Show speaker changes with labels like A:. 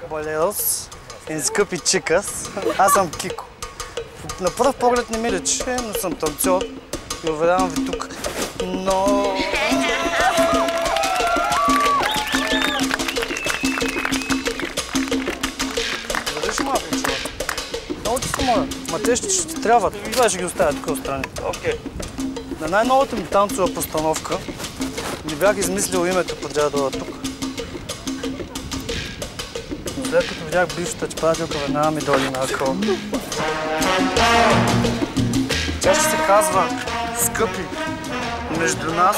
A: Кабалерос и скъпи чикас. Аз съм Кико. На пръв поглед не ми личи, но съм танцор и уверявам ви тук. Но... Задиш малко, човек. Много ти се моля. Ма те ще ти трябват. Това ще ги оставя тук отстрани.
B: Окей.
A: На най-новата ми танцова постановка не бях измислил името, преди да дойда тук. Но след като видях бившата чпадилка, веднага ми дойде на акъл. Тя ще се казва "Скъпи, между нас..."